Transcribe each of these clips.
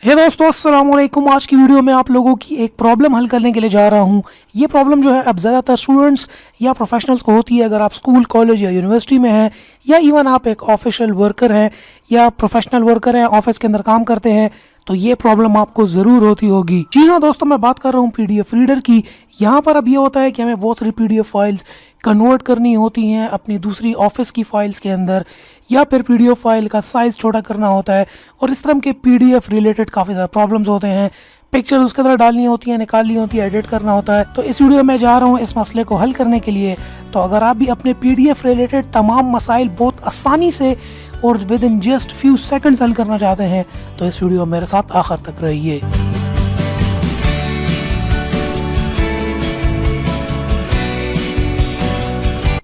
हे दोस्तों, अस्सलाम वालेकुम। आज की वीडियो में आप लोगों की एक प्रॉब्लम हल करने के लिए जा रहा हूँ। ये प्रॉब्लम जो है अब ज़्यादातर स्टूडेंट्स या प्रोफेशनल्स को होती है। अगर आप स्कूल, कॉलेज या यूनिवर्सिटी में हैं, या इवन आप एक ऑफिशियल वर्कर हैं या प्रोफेशनल वर्कर हैं, ऑफिस के अंदर काम करते हैं, तो ये प्रॉब्लम आपको ज़रूर होती होगी। जी हाँ दोस्तों, मैं बात कर रहा हूँ पीडीएफ रीडर की। यहाँ पर अब ये होता है कि हमें बहुत सारी पीडीएफ फाइल्स कन्वर्ट करनी होती हैं अपनी दूसरी ऑफिस की फाइल्स के अंदर, या फिर पीडीएफ फाइल का साइज़ छोटा करना होता है, और इस तरह के पीडीएफ रिलेटेड काफ़ी ज़्यादा प्रॉब्लम्स होते हैं। पिक्चर्स उसके अंदर डालनी होती हैं, निकालनी होती है, एडिट करना होता है। तो इस वीडियो में जा रहा हूँ इस मसले को हल करने के लिए। तो अगर आप भी अपने पीडीएफ रिलेटेड तमाम मसाइल बहुत आसानी से और with in just few seconds हल करना चाहते हैं, तो इस वीडियो मेरे साथ आखिर तक रहिए।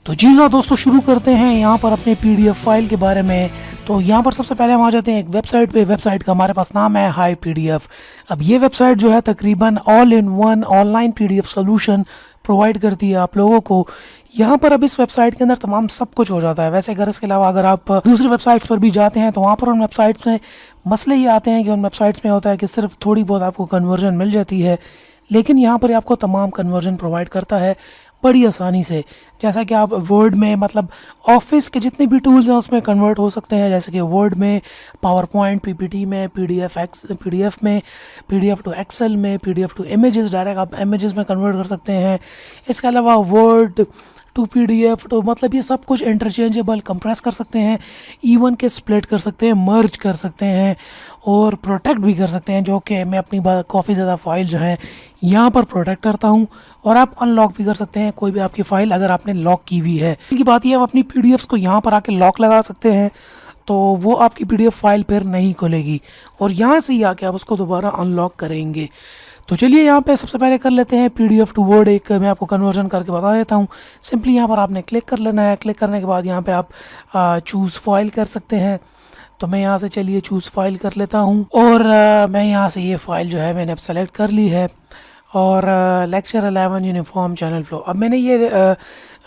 तो जी हाँ दोस्तों, शुरू करते हैं यहाँ पर अपने पीडीएफ फाइल के बारे में। तो यहाँ पर सबसे पहले हम आ जाते हैं एक वेबसाइट पे। वेबसाइट का हमारे पास नाम है हाई पीडीएफ। अब ये वेबसाइट जो है तकरीबन all in one online PDF solution provide करती है आप लोगों को। यहाँ पर अब इस वेबसाइट के अंदर तमाम सब कुछ हो जाता है। वैसे अगर इसके अलावा अगर आप दूसरी वेबसाइट्स पर भी जाते हैं, तो वहाँ पर उन वेबसाइट्स में मसले ये आते हैं कि उन वेबसाइट्स में होता है कि सिर्फ थोड़ी बहुत आपको कन्वर्जन मिल जाती है, लेकिन यहाँ पर आपको तमाम कन्वर्जन प्रोवाइड करता है बड़ी आसानी से। जैसा कि आप वर्ड में, मतलब ऑफिस के जितने भी टूल्स हैं उसमें कन्वर्ट हो सकते हैं। जैसे कि वर्ड में, पावर पॉइंट, पीपीटी में, पीडीएफ में, पीडीएफ टू एक्सेल में, पीडीएफ टू इमेजेस, डायरेक्ट आप इमेजेस में कन्वर्ट कर सकते हैं। इसके अलावा वर्ड टू पीडीएफ तो मतलब ये सब कुछ इंटरचेंजेबल, कंप्रेस कर सकते हैं, इवन के स्प्लिट कर सकते हैं, मर्ज कर सकते हैं और प्रोटेक्ट भी कर सकते हैं, जो कि मैं अपनी काफ़ी ज़्यादा फाइल जो है यहाँ पर प्रोटेक्ट करता हूँ। और आप अनलॉक भी कर सकते हैं कोई भी आपकी फ़ाइल अगर आपने लॉक की हुई है। की बात यह, आप अपनी पीडीएफ्स को यहाँ पर आके लॉक लगा सकते हैं, तो वो आपकी पीडीएफ फाइल फिर नहीं खुलेगी, और यहाँ से ही आके आप उसको दोबारा अनलॉक करेंगे। तो चलिए यहाँ पे सबसे पहले कर लेते हैं पीडीएफ टू वर्ड। एक मैं आपको कन्वर्जन करके बता देता हूँ। सिंपली यहाँ पर आपने क्लिक कर लेना है। क्लिक करने के बाद यहाँ पे आप चूज़ फाइल कर सकते हैं। तो मैं यहाँ से चलिए चूज़ फाइल कर लेता हूँ, और मैं यहाँ से ये फ़ाइल जो है मैंने अब सेलेक्ट कर ली है, और लेक्चर 11 यूनिफॉर्म चैनल फ्लो। अब मैंने ये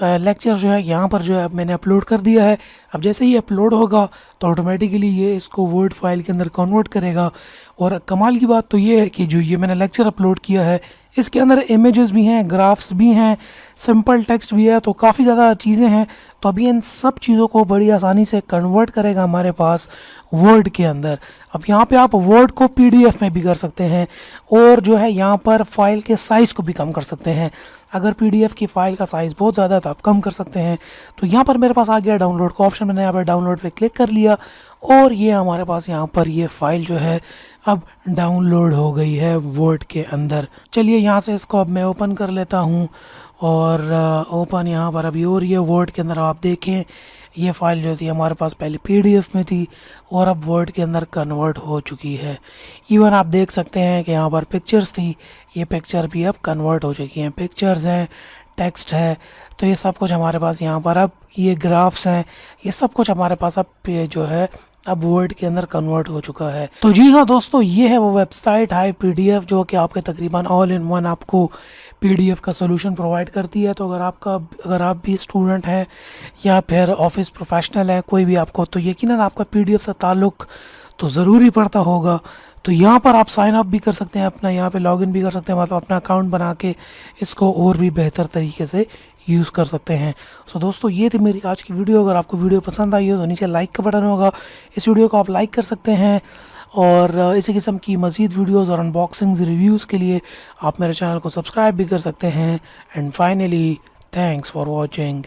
लेक्चर जो है यहाँ पर जो है अब मैंने अपलोड कर दिया है। अब जैसे ही अपलोड होगा तो ऑटोमेटिकली ये इसको वर्ड फाइल के अंदर कन्वर्ट करेगा। और कमाल की बात तो ये है कि जो ये मैंने लेक्चर अपलोड किया है, इसके अंदर इमेजेस भी हैं, ग्राफ्स भी हैं, सिंपल टेक्स्ट भी है, तो काफ़ी ज़्यादा चीज़ें हैं। तो अभी इन सब चीज़ों को बड़ी आसानी से कन्वर्ट करेगा हमारे पास वर्ड के अंदर। अब यहाँ पे आप वर्ड को पीडीएफ में भी कर सकते हैं, और जो है यहाँ पर फाइल के साइज़ को भी कम कर सकते हैं। अगर पीडीएफ की फ़ाइल का साइज़ बहुत ज़्यादा है तो आप कम कर सकते हैं। तो यहाँ पर मेरे पास आ गया डाउनलोड का ऑप्शन। मैंने यहाँ पर डाउनलोड पे क्लिक कर लिया, और ये हमारे पास यहाँ पर ये फ़ाइल जो है अब डाउनलोड हो गई है वर्ड के अंदर। चलिए यहाँ से इसको अब मैं ओपन कर लेता हूँ, और ओपन यहाँ पर अभी हो रही है वर्ड के अंदर। आप देखें ये फ़ाइल जो थी हमारे पास पहले पीडीएफ में थी, और अब वर्ड के अंदर कन्वर्ट हो चुकी है। इवन आप देख सकते हैं कि यहाँ पर पिक्चर्स थी, ये पिक्चर भी अब कन्वर्ट हो चुकी हैं। पिक्चर्स हैं, टेक्स्ट है, तो ये सब कुछ हमारे पास यहाँ पर अब, ये ग्राफ्स हैं, ये सब कुछ हमारे पास अब जो है अब वर्ड के अंदर कन्वर्ट हो चुका है। तो जी हाँ दोस्तों, ये है वो वेबसाइट हाई पीडीएफ, जो कि आपके तकरीबन ऑल इन वन आपको पीडीएफ का सोल्यूशन प्रोवाइड करती है। तो अगर आप भी स्टूडेंट हैं या फिर ऑफिस प्रोफेशनल है कोई भी आपको, तो यकीनन आपका पीडीएफ से ताल्लुक़ तो ज़रूरी पड़ता होगा। तो यहाँ पर आप साइन अप भी कर सकते हैं, अपना यहाँ पे लॉगिन भी कर सकते हैं, मतलब अपना अकाउंट बना के इसको और भी बेहतर तरीके से यूज़ कर सकते हैं। सो दोस्तों, ये थी मेरी आज की वीडियो। अगर आपको वीडियो पसंद आई हो तो नीचे लाइक का बटन होगा, इस वीडियो को आप लाइक कर सकते हैं। और इसी किस्म की मज़ीद वीडियोज़ और अनबॉक्सिंग्स, रिव्यूज़ के लिए आप मेरे चैनल को सब्सक्राइब भी कर सकते हैं। And finally, thanks for watching.